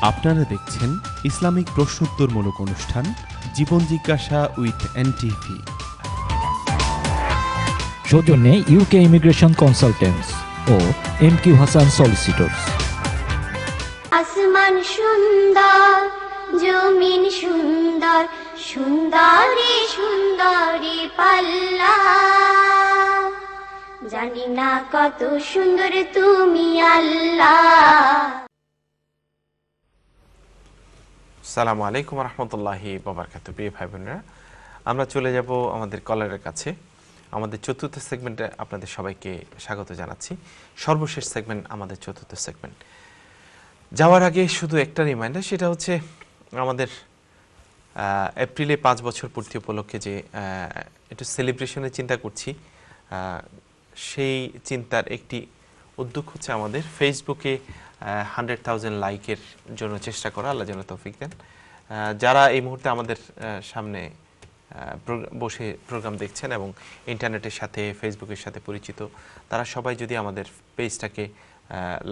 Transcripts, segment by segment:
আপনারা দেখছেন ইসলামিক প্রশ্নোত্তরমূলক অনুষ্ঠান জীবন জিজ্ঞাসা উইথ এনটিভি। সৌজন্যে ইউকে ইমিগ্রেশন কনসালটেন্টস ও MQ হাসান সলিসিটরস। আসমান সুন্দর, জমিন সুন্দর, সুন্দরী সুন্দরী পাল্লা, জানি না কত সুন্দর তুমি আল্লাহ। আসসালামু আলাইকুম রহমতুল্লাহি ওয়াবারাকাতুহু। প্রিয় ভাই বোনেরা, আমরা চলে যাব আমাদের কলারের কাছে। আমাদের চতুর্থ সেগমেন্টে আপনাদের সবাইকে স্বাগত জানাচ্ছি। সর্বশেষ সেগমেন্ট আমাদের চতুর্থ সেগমেন্ট। যাওয়ার আগে শুধু একটা রিমাইন্ডার, সেটা হচ্ছে আমাদের এপ্রিলে 5 বছর পূর্তি উপলক্ষে যে একটু সেলিব্রেশনের চিন্তা করছি, সেই চিন্তার একটি উদ্যোগ হচ্ছে আমাদের ফেসবুকে 100,000 লাইকের জন্য চেষ্টা করা। আল্লাহ যেন তৌফিক দেন। যারা এই মুহূর্তে আমাদের সামনে বসে প্রোগ্রাম দেখছেন এবং ইন্টারনেটের সাথে ফেসবুকের সাথে পরিচিত, তারা সবাই যদি আমাদের পেজটাকে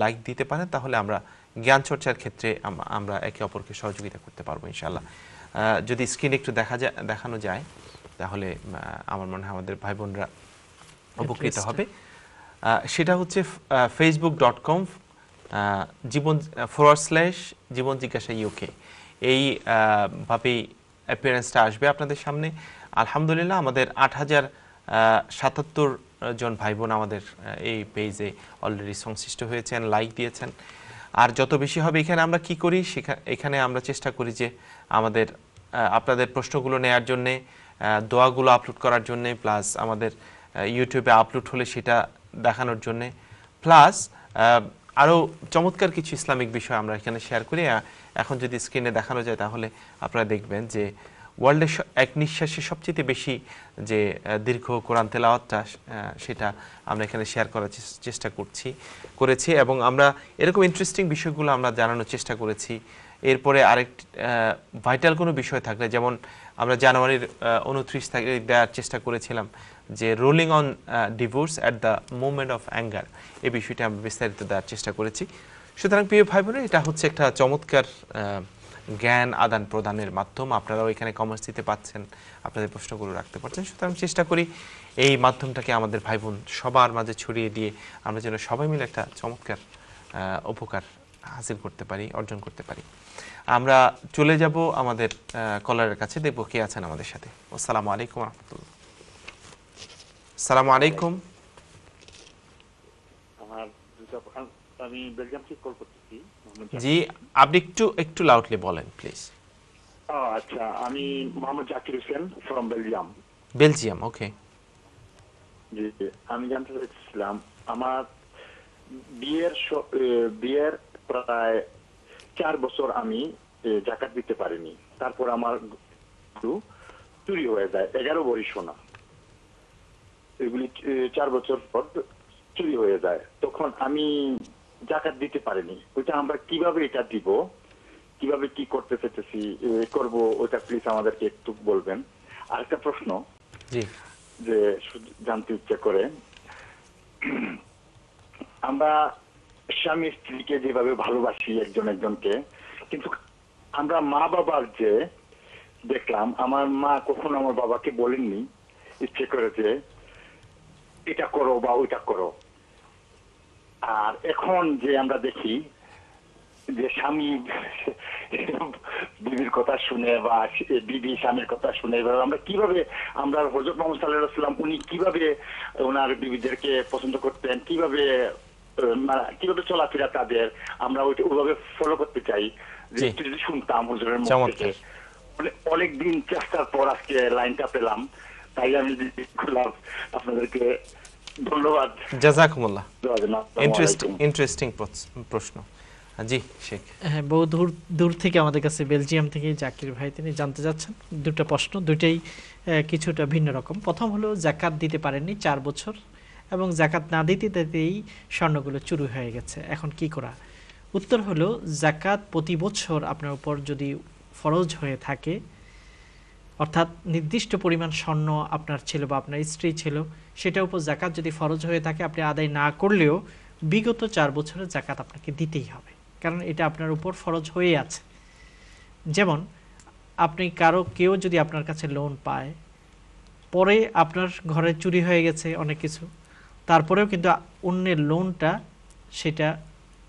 লাইক দিতে পারেন, তাহলে আমরা জ্ঞান চর্চার ক্ষেত্রে আমরা একে অপরকে সহযোগিতা করতে পারবো ইনশাআল্লাহ। যদি স্ক্রিনে একটু দেখানো যায়, তাহলে আমার মনে হয় আমাদের ভাই বোনরা উপকৃত হবে। সেটা হচ্ছে facebook.com জীবন জিজ্ঞাসা UK। এই ভাবেই অ্যাপিয়ারেন্সটা আসবে আপনাদের সামনে। আলহামদুলিল্লাহ, আমাদের 8,077 জন ভাই বোন আমাদের এই পেজে অলরেডি সংশ্লিষ্ট হয়েছেন, লাইক দিয়েছেন। আর যত বেশি হবে, এখানে আমরা কি করি, এখানে আমরা চেষ্টা করি যে আমাদের আপনাদের প্রশ্নগুলো নেওয়ার জন্যে, দোয়াগুলো আপলোড করার জন্যে, প্লাস আমাদের ইউটিউবে আপলোড হলে সেটা দেখানোর জন্যে, প্লাস আরও চমৎকার কিছু ইসলামিক বিষয় আমরা এখানে শেয়ার করি। এখন যদি স্ক্রিনে দেখানো যায়, তাহলে আপনারা দেখবেন যে ওয়ার্ল্ডের এক নিঃশ্বাসে সবচেয়ে বেশি যে দীর্ঘ কোরআন তেলাওয়াতটা, সেটা আমরা এখানে শেয়ার করার চেষ্টা করেছি এবং আমরা এরকম ইন্টারেস্টিং বিষয়গুলো আমরা জানানোর চেষ্টা করেছি। এরপরে আরেক ভাইটাল কোনো বিষয় থাকলে, যেমন আমরা জানুয়ারির 29 তারিখ দেওয়ার চেষ্টা করেছিলাম যে rolling on divorce at the moment of anger, এই বিষয়টা আমরা বিস্তারিত দেওয়ার চেষ্টা করেছি। সুতরাং প্রিয় ভাই বোনেরা, এটা হচ্ছে একটা চমৎকার জ্ঞান আদান প্রদানের মাধ্যম। আপনারাও এখানে কমেন্টস দিতে পাচ্ছেন, আপনাদের প্রশ্নগুলো রাখতে পারছেন। সুতরাং চেষ্টা করি এই মাধ্যমটাকে আমাদের ভাই বোন সবার মাঝে ছড়িয়ে দিয়ে আমরা যেন সবাই মিলে একটা চমৎকার উপকার হাসিল করতে পারি, অর্জন করতে পারি। আমরা চলে যাব আমাদের কলারের কাছে, দেখব কে আছেন আমাদের সাথে। আসসালামু আলাইকুম রহমতুল্লাহ। আসসালামু আলাইকুম। আমি বেলজিয়াম থেকে কল করতেছি। জি, আপনি একটু লাউডলি বলেন প্লিজ। আচ্ছা, আমি মোহাম্মদ জাকির হোসেন ফ্রম বেলজিয়াম। ওকে জি, আমি জানতে চাইছিলাম, আমার বিয়ের প্রায় 4 বছর আমি জাকাত দিতে পারিনি। তারপর আমার চুরি হয়ে যায় 11 ভরি সোনা। এগুলি 4 বছর পর চুরি হয়ে যায়, তখন আমি জাকাত দিতে পারিনি। ওইটা আমরা কিভাবে এটা দিব, কিভাবে কি করতে চাইতেছি করব, ওইটা প্লিজ আমাদেরকে একটু বলবেন। আরেকটা প্রশ্ন যে জানতে ইচ্ছে করে, আমরা স্বামী স্ত্রীকে যেভাবে ভালোবাসি একজন একজনকে, কিন্তু আমরা মা বাবার যে দেখলাম, আমার মা কখনো আমার বাবাকে বলেননি ইচ্ছে করে যে এটা করো বা ওইটা করো। আর এখন যে আমরা দেখি যে স্বামী বিবির কথা শুনে বা বিবি স্বামীর কথা শুনে, আমরা কিভাবে, আমরা হযরত মুহাম্মদ সাল্লাল্লাহু আলাইহি ওয়াসাল্লাম উনি কিভাবে ওনার বিবিদেরকে পছন্দ করতেন, কিভাবে চলাফেরা তাদের, আমরা ওইভাবে ফলো করতে চাই। যদি শুনতাম হুজুরের মুখ থেকে, অনেকদিন চেষ্টার পর আজকে লাইনটা পেলাম, তাই আমি আপনাদেরকে ধন্যবাদ। জাযাকুমুল্লাহ। ইন্টারেস্টিং প্রশ্ন। জি শেখ। হ্যাঁ, বহু দূর থেকে আমাদের কাছে বেলজিয়াম থেকে জাকির ভাই তিনি জানতে যাচ্ছেন দুটো প্রশ্ন, দুটাই কিছুটা ভিন্ন রকম। প্রথম হলো জাকাত দিতে পারেননি 4 বছর, এবং জাকাত না দিতে দিতেই স্বর্ণগুলো চুরি হয়ে গেছে, এখন কি করা? উত্তর হলো, জাকাত প্রতি বছর আপনার উপর যদি ফরজ হয়ে থাকে, অর্থাৎ নির্দিষ্ট পরিমাণ স্বর্ণ আপনার ছিল বা আপনার স্ত্রী ছিল, সেটার উপর জাকাত যদি ফরজ হয়ে থাকে, আপনি আদায় না করলেও বিগত 4 বছরের জাকাত আপনাকে দিতেই হবে। কারণ এটা আপনার উপর ফরজ হয়ে আছে। যেমন আপনি কেউ যদি আপনার কাছে লোন পায়, পরে আপনার ঘরে চুরি হয়ে গেছে অনেক কিছু, তারপরেও কিন্তু অন্যের লোনটা সেটা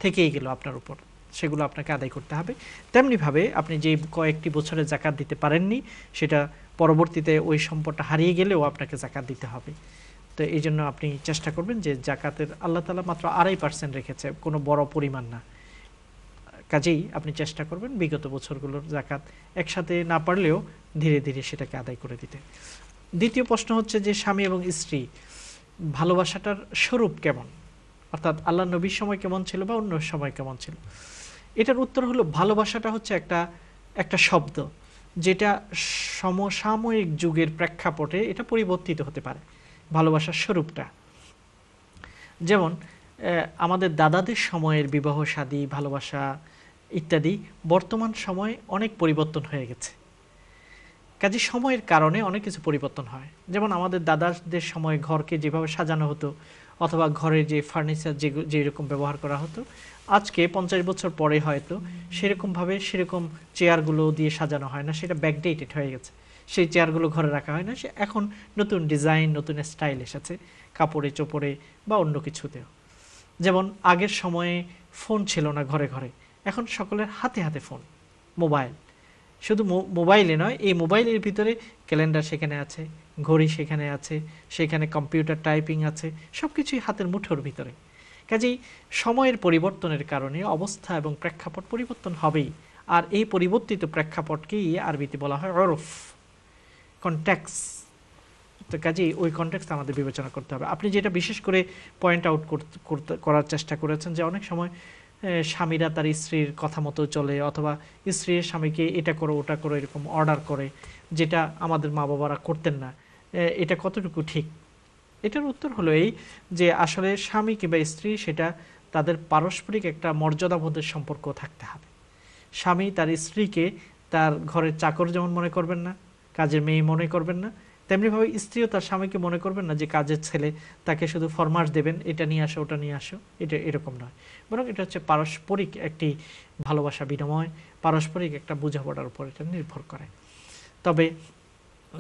থেকেই গেল আপনার উপর, সেগুলো আপনাকে আদায় করতে হবে। তেমনিভাবে আপনি যে কয়েকটি বছরে যাকাত দিতে পারেননি, সেটা পরবর্তীতে ওই সম্পদটা হারিয়ে গেলেও আপনাকে যাকাত দিতে হবে। তো এই জন্য আপনি চেষ্টা করবেন যে জাকাতের আল্লাহ তাআলা মাত্র 2.5% রেখেছে, কোনো বড় পরিমাণ না। কাজেই আপনি চেষ্টা করবেন বিগত বছরগুলোর যাকাত একসাথে না পারলেও ধীরে ধীরে সেটাকে আদায় করে দিতে। দ্বিতীয় প্রশ্ন হচ্ছে যে স্বামী এবং স্ত্রী ভালোবাসাটার স্বরূপ কেমন, অর্থাৎ আল্লাহ নবীর সময় কেমন ছিল বা অন্য সময় কেমন ছিল। এটার উত্তর হলো ভালোবাসাটা হচ্ছে একটা শব্দ, যেটা সমসাময়িক যুগের প্রেক্ষাপটে এটা পরিবর্তিত হতে পারে। ভালোবাসার স্বরূপটা যেমন আমাদের দাদাদের সময়ের বিবাহ শাদী, ভালোবাসা ইত্যাদি বর্তমান সময়ে অনেক পরিবর্তন হয়ে গেছে। কাজে সময়ের কারণে অনেক কিছু পরিবর্তন হয়। যেমন আমাদের দাদাদের সময় ঘরকে যেভাবে সাজানো হতো অথবা ঘরের যে ফার্নিচার যেরকম ব্যবহার করা হতো, আজকে 50 বছর পরে হয়তো সেরকমভাবে সেরকম চেয়ারগুলো দিয়ে সাজানো হয় না, সেটা ব্যাকডেটেড হয়ে গেছে। সেই চেয়ারগুলো ঘরে রাখা হয় না, সে এখন নতুন ডিজাইন, নতুন স্টাইল এসেছে কাপড়ে চোপড়ে বা অন্য কিছুতেও। যেমন আগের সময়ে ফোন ছিল না ঘরে ঘরে, এখন সকলের হাতে হাতে ফোন, মোবাইল। শুধু মোবাইলে নয়, এই মোবাইলের ভিতরে ক্যালেন্ডার সেখানে আছে, ঘড়ি সেখানে আছে, সেখানে কম্পিউটার টাইপিং আছে, সব কিছুই হাতের মুঠোর ভিতরে। কাজেই সময়ের পরিবর্তনের কারণে অবস্থা এবং প্রেক্ষাপট পরিবর্তন হবেই। আর এই পরিবর্তিত প্রেক্ষাপটকেই আরবিতে বলা হয় উরফ, কনটেক্সট। তো কাজেই ওই কনটেক্সট আমাদের বিবেচনা করতে হবে। আপনি যেটা বিশেষ করে পয়েন্ট আউট করার চেষ্টা করেছেন যে অনেক সময় স্বামীরা তার স্ত্রীর কথা মতো চলে, অথবা স্ত্রীর স্বামীকে এটা করো ওটা করো এরকম অর্ডার করে, যেটা আমাদের মা বাবারা করতেন না। এটা কতটুকু ঠিক? এটার উত্তর হলো এই যে আসলে স্বামী কিংবা স্ত্রী সেটা তাদের পারস্পরিক একটা মর্যাদাবোধের সম্পর্ক থাকতে হবে। স্বামী তার স্ত্রীকে তার ঘরের চাকর যেমন মনে করবেন না, কাজের মেয়ে মনে করবেন না, তেমনিভাবে স্ত্রীও তার স্বামীকে মনে করবেন না যে কাজের ছেলে, তাকে শুধু ফরমাস দেবেন, এটা নিয়ে আসো ওটা নিয়ে আসো, এটা এরকম নয়। বরং এটা হচ্ছে পারস্পরিক একটি ভালোবাসা বিনিময়, পারস্পরিক একটা বোঝাপড়ার উপর এটা নির্ভর করে। তবে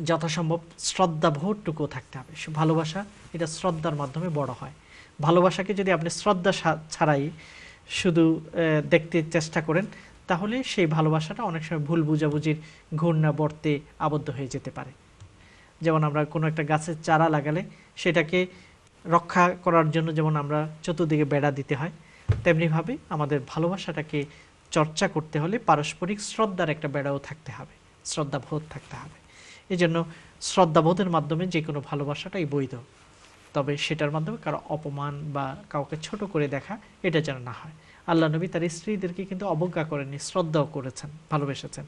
যথাসম্ভব শ্রদ্ধাবোধটুকু থাকতে হবে। ভালোবাসা এটা শ্রদ্ধার মাধ্যমে বড় হয়। ভালোবাসাকে যদি আপনি শ্রদ্ধা ছাড়াই শুধু দেখতে চেষ্টা করেন, তাহলে সেই ভালোবাসাটা অনেক সময় ভুল বুঝাবুঝির ঘূর্ণাবর্তে আবদ্ধ হয়ে যেতে পারে। যেমন আমরা কোনো একটা গাছের চারা লাগালে সেটাকে রক্ষা করার জন্য যেমন আমরা চতুর্দিকে বেড়া দিতে হয়, তেমনিভাবে আমাদের ভালোবাসাটাকে চর্চা করতে হলে পারস্পরিক শ্রদ্ধার একটা বেড়াও থাকতে হবে, শ্রদ্ধাবোধ থাকতে হবে। এই জন্য শ্রদ্ধাবোধের মাধ্যমে যে কোনো ভালোবাসাটাই বৈধ, তবে সেটার মাধ্যমে কারো অপমান বা কাউকে ছোট করে দেখা এটা যেন না হয়। আল্লাহ নবী তার স্ত্রীদেরকে কিন্তু অবজ্ঞা করেননি, শ্রদ্ধাও করেছেন, ভালোবেসেছেন।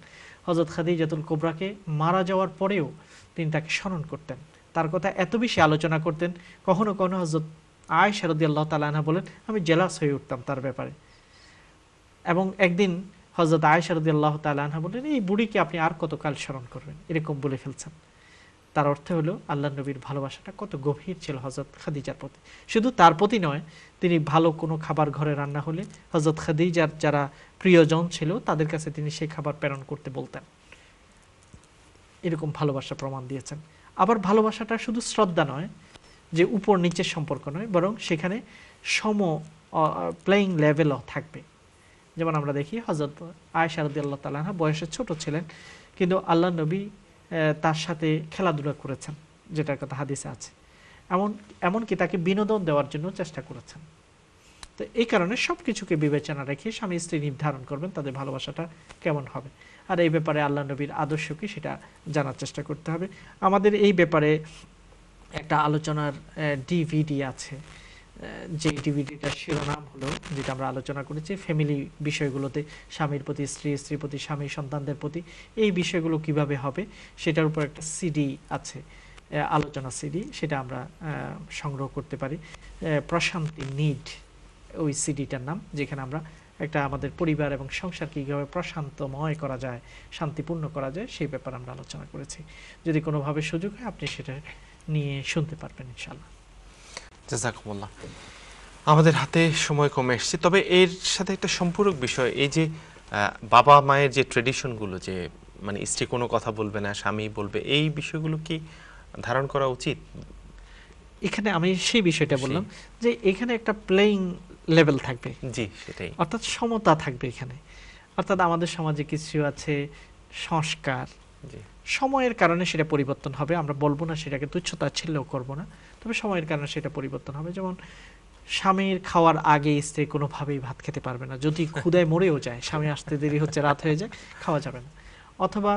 হযরত খাদিজাতুল কুবরাকে মারা যাওয়ার পরেও তিনি তাকে স্মরণ করতেন, তার কথা এত বেশি আলোচনা করতেন। কখনো কখনো হযরত আয়েশা রাদিয়াল্লাহু তাআলা আনহা বলেন আমি জেলাস হয়ে উঠতাম তার ব্যাপারে। এবং একদিন হযরত আয়েশা রাদিয়াল্লাহু তাআলা আনহা বলেন এই বুড়িকে আপনি আর কতকাল স্মরণ করবেন, এরকম বলে ফেলছেন। তার অর্থ হলো আল্লাহ নবীর ভালোবাসাটা কত গভীর ছিল হযরত খাদিজার প্রতি। শুধু তার প্রতি নয়, তিনি ভালো কোনো খাবার ঘরে রান্না হলে হযরত খাদিজার যারা প্রিয়জন ছিল তাদের কাছে তিনি সেই খাবার প্রেরণ করতে বলতেন। এরকম ভালোবাসা প্রমাণ দিয়েছেন। আবার ভালোবাসাটা শুধু শ্রদ্ধা নয়, যে উপর নিচের সম্পর্ক নয়, বরং সেখানে সম প্লেইং লেভেলও থাকবে। যেমন আমরা দেখি হযরত আয়েশা রাদিয়াল্লাহু তাআলা আনহা বয়সে ছোট ছিলেন, কিন্তু আল্লাহ নবী তার সাথে খেলাধুলা করেছেন, যেটার কথা হাদিসে আছে। এমনকি তাকে বিনোদন দেওয়ার জন্য চেষ্টা করেছেন। তো এই কারণে সব কিছুকে বিবেচনা রেখে স্বামী স্ত্রী নির্ধারণ করবেন তাদের ভালোবাসাটা কেমন হবে। আর এই ব্যাপারে আল্লাহ নবীর আদর্শ কি সেটা জানার চেষ্টা করতে হবে। আমাদের এই ব্যাপারে একটা আলোচনার ডিভিডি আছে, যে ডিভিডিটার শিরোনাম হলো, যেটা আমরা আলোচনা করেছি ফ্যামিলি বিষয়গুলোতে, স্বামীর প্রতি স্ত্রী, স্ত্রীর প্রতি স্বামী, সন্তানদের প্রতি এই বিষয়গুলো কিভাবে হবে সেটার উপর একটা সিডি আছে, আলোচনা সিডি, সেটা আমরা সংগ্রহ করতে পারি। প্রশান্তি নিড ওই সিডিটার নাম, যেখানে আমরা একটা আমাদের পরিবার এবং সংসারকে কীভাবে প্রশান্তময় করা যায়, শান্তিপূর্ণ করা যায় সেই ব্যাপারে আমরা আলোচনা করেছি। যদি কোনোভাবে সুযোগ হয় আপনি সেটা নিয়ে শুনতে পারবেন ইনশাআল্লাহ। জাযাকুমুল্লাহ। আমাদের হাতে সময় কমে এসছে, তবে এর সাথে একটা সম্পূরক বিষয়, এই যে বাবা মায়ের যে ট্রেডিশনগুলো, যে মানে স্ত্রী কোনো কথা বলবে না, স্বামী বলবে, এই বিষয়গুলো কি ধারণ করা উচিত? এখানে আমি সেই বিষয়টা বললাম যে এখানে একটা প্লেইং লেভেল থাকবে, জি সেটাই, অর্থাৎ সমতা থাকবে এখানে। অর্থাৎ আমাদের সমাজে কিছু আছে সংস্কার, জি সময়ের কারণে সেটা পরিবর্তন হবে, আমরা বলবো না সেটাকে তুচ্ছ-তাচ্ছিল্যও করবো না, তবে সময়ের কারণে সেটা পরিবর্তন হবে। যেমন স্বামীর খাওয়ার আগে স্ত্রী কোনোভাবেই ভাত খেতে পারবে না, যদি ক্ষুধায় মরেও যায়, স্বামী আসতে দেরি হচ্ছে, রাত হয়ে যায়, খাওয়া যাবে না। অথবা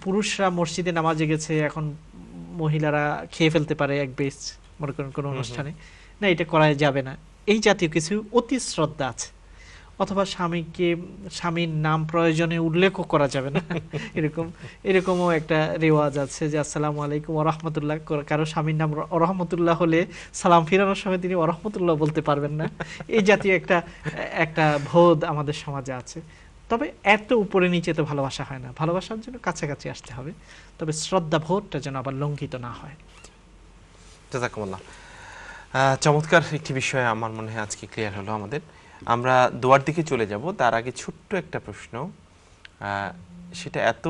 পুরুষরা মসজিদে নামাজে গেছে, এখন মহিলারা খেয়ে ফেলতে পারে এক বেশ, মনে করেন কোনো অনুষ্ঠানে, না এটা করা যাবে না, এই জাতীয় কিছু অতি শ্রদ্ধা আছে। অথবা স্বামীর নাম প্রয়োজনে উল্লেখও করা যাবে না, এরকমও একটা রেওয়াজ আছে যে আসসালামু আলাইকুম ওয়া রাহমাতুল্লাহ, কারো স্বামীর নাম রহমতুল্লাহ হলে সালাম ফিরানোর সময় তিনি ওয়া রাহমাতুল্লাহ বলতে পারবেন না। এই জাতীয় একটা বোধ আমাদের সমাজে আছে। তবে এত উপরে নিচে তো ভালোবাসা হয় না, ভালোবাসার জন্য কাছাকাছি আসতে হবে, তবে শ্রদ্ধা বোধটা যেন আবার লঙ্ঘিত না হয়। জাযাকুমুল্লাহ। চমৎকার একটি বিষয় আমার মনে হয় আজকে ক্লিয়ার হলো আমাদের। আমরা দোয়ার দিকে চলে যাব, তার আগে ছোট্ট একটা প্রশ্ন, সেটা এত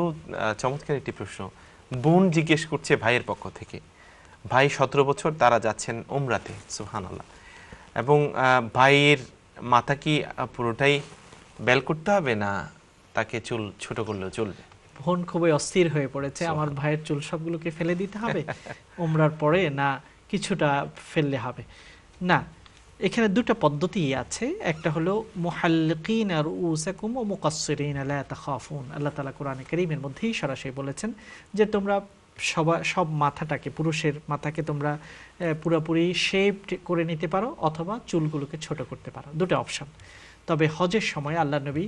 চমৎকার একটি প্রশ্ন। বোন জিজ্ঞেস করছে ভাইয়ের পক্ষ থেকে, ভাই 17 বছর, তারা যাচ্ছেন উমরাতে, সুবহানাল্লাহ, এবং ভাইয়ের মাথা কি পুরোটাই বেল করতে হবে, না তাকে চুল ছোট করলেও চলবে? বোন খুবই অস্থির হয়ে পড়েছে, আমার ভাইয়ের চুল সবগুলোকে ফেলে দিতে হবে উমরার পরে, না কিছুটা ফেললে হবে? না, এখানে দুটো পদ্ধতি আছে। একটা হলো মুহাল্লিকিনা রুউসাকুম ওয়া মুকাসসিরিনা লা তাখাফুন। আল্লাহ তাআলা কোরআনে কারীমের মধ্যেই সরাসরি বলেছেন যে তোমরা সব মাথাটাকে, পুরুষের মাথাকে তোমরা পুরোপুরি শেভ করে নিতে পারো, অথবা চুলগুলোকে ছোট করতে পারো, দুটো অপশন। তবে হজের সময় আল্লাহ নবী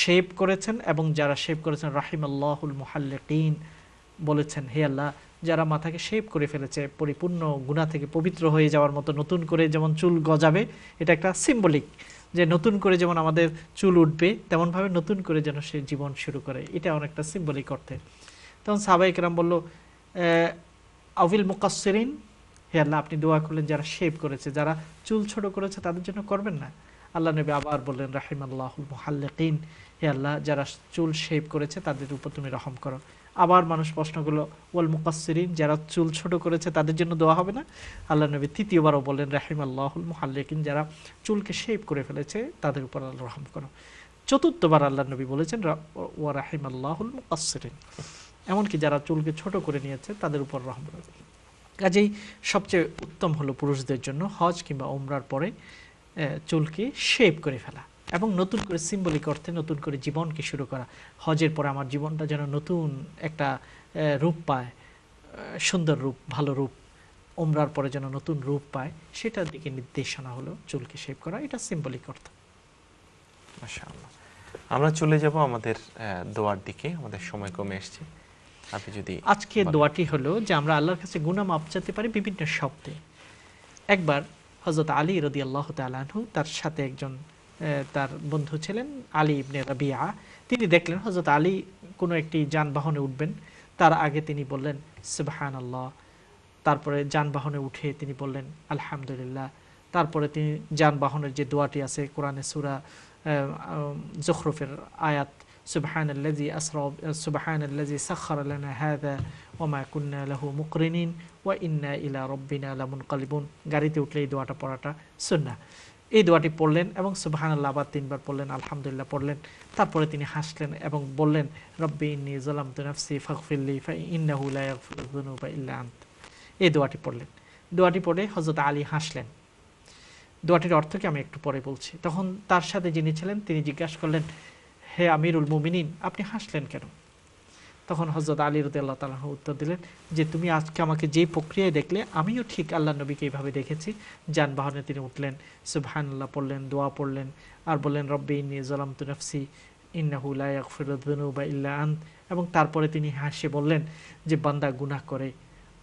শেভ করেছেন, এবং যারা শেভ করেছেন রাহিমাল্লাহুল মুহাল্লিকিন, বলেছেন হে আল্লাহ, যারা মাথাকে শেভ করে ফেলেছে পরিপূর্ণ গুনাহ থেকে পবিত্র হয়ে যাওয়ার মতো, নতুন করে যেমন চুল গজাবে, এটা একটা সিম্বলিক, যে নতুন করে যেমন আমাদের চুল উঠবে তেমনভাবে নতুন করে যেন সে জীবন শুরু করে, এটা অনেকটা সিম্বলিক অর্থে। তখন সাহাবায়ে কেরাম বলল আউল মুকাসসিরিন, হে আল্লাহ আপনি দোয়া করলেন যারা শেভ করেছে, যারা চুল ছোট করেছে তাদের জন্য করবেন না? আল্লাহ নবী আবার বললেন রাহিমাল্লাহুল মুহাল্লিকিন, হে আল্লাহ যারা চুল শেভ করেছে তাদের উপর তুমি রহম করো। আবার মানুষ প্রশ্ন করলো ওয়াল মুকাসসিরিন, যারা চুল ছোট করেছে তাদের জন্য দোয়া হবে না? আল্লাহ নবী তৃতীয়বারও বললেন রাহিমাল্লাহুল মুহাল্লিকিন, যারা চুলকে শেভ করে ফেলেছে তাদের উপর আল্লাহ রহম করো। চতুর্থবার আল্লাহ নবী বলেছেন ওয়া রাহিমাল্লাহুল মুকাসসিরিন, এমনকি যারা চুলকে ছোট করে নিয়েছে তাদের উপর রহম করো। কাজেই সবচেয়ে উত্তম হলো পুরুষদের জন্য হজ কিংবা উমরার পরে চুলকে শেভ করে ফেলা, এবং নতুন করে সিম্বলিক অর্থে নতুন করে জীবনকে শুরু করা। হজের পরে আমার জীবনটা যেন নতুন একটা রূপ পায়, সুন্দর রূপ, ভালো রূপ, উমরার পরে যেন নতুন রূপ পায়, সেটার দিকে নির্দেশনা হলো চুলকে শেভ করা, এটা সিম্বলিক অর্থ। মাশাআল্লাহ। আমরা চলে যাব আমাদের দোয়ার দিকে, আমাদের সময় কমে এসেছে। আপনি যদি আজকে দোয়াটি হলো যে আমরা আল্লাহর কাছে গুনাহ মাপ চাইতে পারি বিভিন্ন শব্দে। একবার হযরত আলী রাদিয়াল্লাহু তাআলা আনহু, তার সাথে একজন তার বন্ধু ছিলেন আলী ইবনে রাবিয়া, তিনি দেখলেন হযরত আলী কোনো একটি যানবাহনে উঠবেন, তার আগে তিনি বললেন সুবহানাল্লাহ, তারপরে যানবাহনে উঠে তিনি বললেন আলহামদুলিল্লাহ, তারপরে তিনি যানবাহনের যে দোয়াটি আছে কোরআনে সূরা যুখরুফের আয়াত সুবহানাল্লাযী আসরা সুবহানাল্লাযী সাখখারা লানা হাযা ওয়া মা কুন্না লাহু মুকরিনিন ওয়া ইন্না ইলা রাব্বিনা লামুনকালিবুন, গাড়িতে উঠলে এই দোয়াটা পড়াটা সুন্নাহ। এই দোয়াটি পড়লেন এবং সুবহানাল্লাহ আবার 3 বার পড়লেন, আলহামদুলিল্লাহ পড়লেন, তারপরে তিনি হাসলেন এবং বললেন রব্বি ইন্নী যালামতু নাফসি ফাগফিরলি ফাইন্নাহু লা ইয়াগফিরুয যুনুবা ইল্লা আনত। এই দোয়াটি পড়লেন। দোয়াটি পড়ে হযরত আলী হাসলেন। দোয়াটির অর্থ কি আমি একটু পরে বলছি। তখন তার সাথে যিনি ছিলেন তিনি জিজ্ঞাসা করলেন, হে আমিরুল মুমিনিন, আপনি হাসলেন কেন? তখন হযরত আলী রাদিয়াল্লাহু তাআলা উত্তর দিলেন যে তুমি আজকে আমাকে যেই প্রক্রিয়ায় দেখলে, আমিও ঠিক আল্লাহ নবীকে এইভাবে দেখেছি। যানবাহনে তিনি উঠলেন, সুবহানাল্লাহ পড়লেন, দোয়া পড়লেন, আর বললেন রব্বি ইন্নী যালামতু নাফসি ইন্নাহু লা ইয়াগফিরুয যুনুবা ইল্লা আনত, এবং তারপরে তিনি হাসে বললেন যে বান্দা গুনাহ করে,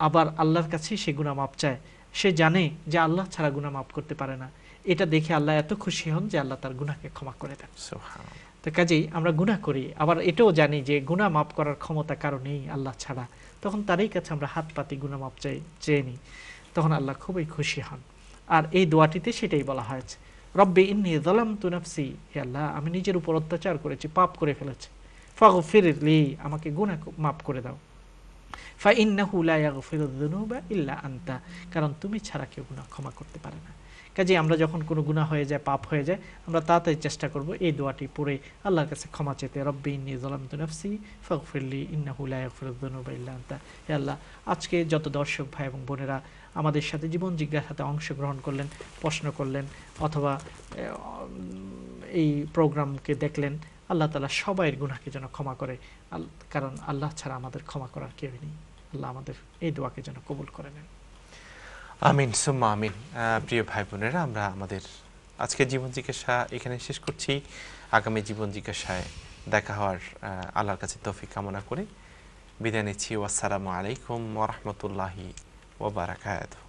আবার আল্লাহর কাছে সে গুনাহ মাপ চায়, সে জানে যে আল্লাহ ছাড়া গুনাহ মাফ করতে পারে না। এটা দেখে আল্লাহ এত খুশি হন যে আল্লাহ তার গুনাহকে ক্ষমা করে দেন। সুবহানাল্লাহ। তো কাজেই আমরা গুনাহ করি, আবার এটাও জানি যে গুনাহ মাফ করার ক্ষমতা কারো নেই আল্লাহ ছাড়া, তখন তারই কাছে আমরা হাত পাতি গুনাহ মাফ চেয়ে নিই, তখন আল্লাহ খুবই খুশি হন। আর এই দোয়াটিতে সেটাই বলা হয়েছে, রব্বি ইন্নী যালামতু নাফসি, হে আল্লাহ আমি নিজের উপর অত্যাচার করেছি, পাপ করে ফেলেছি, ফাগফিরলি আমাকে গুনাহ মাফ করে দাও, ফাইন্নাহু লা ইয়াগফিরুয যুনুবা ইল্লা আনতা, কারণ তুমি ছাড়া কেউ গুনাহ ক্ষমা করতে পারে না। কাজে আমরা যখন কোনো গুনাহ হয়ে যায়, পাপ হয়ে যায়, আমরা তাড়াতাড়ি চেষ্টা করব এই দোয়াটি পড়ে আল্লাহর কাছে ক্ষমা চেতে, রব্বি ইন্নী যালামতু নাফসি ফাগফিরলি ইন্নাহু লা ইয়াগফিরুয যুনুবা ইল্লা আনতা। হে আল্লাহ, আজকে যত দর্শক ভাই এবং বোনেরা আমাদের সাথে জীবন জিজ্ঞাসাতে অংশগ্রহণ করলেন, প্রশ্ন করলেন অথবা এই প্রোগ্রামকে দেখলেন, আল্লাহ তাআলা সবাইয়ের গুনাহকে যেন ক্ষমা করে, কারণ আল্লাহ ছাড়া আমাদের ক্ষমা করার কেউ নেই। আল্লাহ আমাদের এই দোয়াকে যেন কবুল করে নেন। আমিন সুম্মা আমিন। প্রিয় ভাই বোনেরা, আমরা আমাদের আজকের জীবন জিজ্ঞাসা এখানে শেষ করছি। আগামী জীবন জিজ্ঞাসায় দেখা হওয়ার আল্লাহর কাছে তৌফিক কামনা করে বিদায় নিচ্ছি। আসসালামু আলাইকুম ওয়া রাহমাতুল্লাহি ওয়া বারাকাতুহু।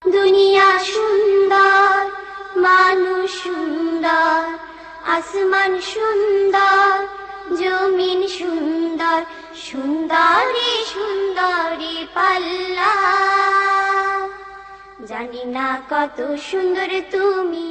দুনিয়া সুন্দর, মানুষ সুন্দর, আসমান সুন্দর, জমিন সুন্দর, সুন্দরী সুন্দরী পাল্লা, জানি না কত সুন্দর তুমি